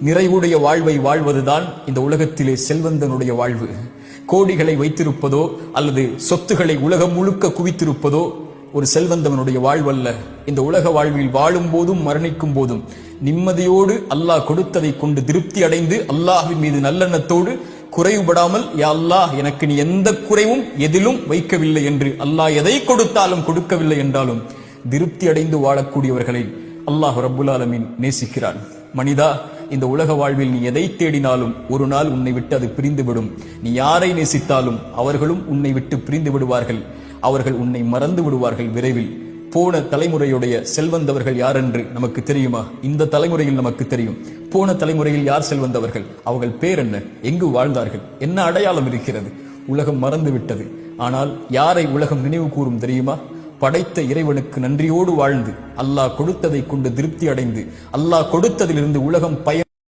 நிறைவுடைய வாழ்வை வாழ்வதுதான் இந்த உலகத்திலே செல்வந்தனுடைய வாழ்வு. கோடிகளை வைத்திருப்பதோ அல்லது சொத்துக்களை உலகம் முழுக்க குவித்திருப்பதோ ஒரு செல்வந்தவனுடைய வாழ்வல்ல. இந்த உலக வாழ்வில் வாழும் போதும் மரணிக்கும் போதும் நிம்மதியோடு அல்லாஹ் கொடுத்ததை கொண்டு திருப்தி அடைந்து அல்லாஹ்வின் மீது நல்லெண்ணத்தோடு குறைவுபடாமல், யா அல்லாஹ் எனக்கு நீ எந்த குறைவும் எதிலும் வைக்கவில்லை என்று, அல்லாஹ் எதை கொடுத்தாலும் கொடுக்கவில்லை என்றாலும் திருப்தி அடைந்து வாழக்கூடியவர்களை அல்லாஹ் ரப்புல் ஆலமீன் நேசிக்கிறான். மனிதா, இந்த உலக வாழ்வில் நீ எதை தேடினாலும் ஒரு நாள் உன்னை விட்டு அது பிரிந்துவிடும். நீ யாரை நேசித்தாலும் அவர்களும் உன்னை விட்டு பிரிந்து விடுவார்கள். அவர்கள் உன்னை மறந்து விடுவார்கள் விரைவில். போன தலைமுறையுடைய செல்வந்தவர்கள் யார் என்று நமக்கு தெரியுமா? இந்த தலைமுறையில் நமக்கு தெரியும். போன தலைமுறையில் யார் செல்வந்தவர்கள்? அவர்கள் பேர் என்ன? எங்கு வாழ்ந்தார்கள்? என்ன அடையாளம் இருக்கிறது? உலகம் மறந்து விட்டது. ஆனால் யாரை உலகம் நினைவு கூறும் தெரியுமா? படைத்த இறைவனுக்கு நன்றியோடு வாழ்ந்து அல்லாஹ் கொடுத்ததை கொண்டு திருப்தி அடைந்து அல்லாஹ் கொடுத்ததிலிருந்து உலகம்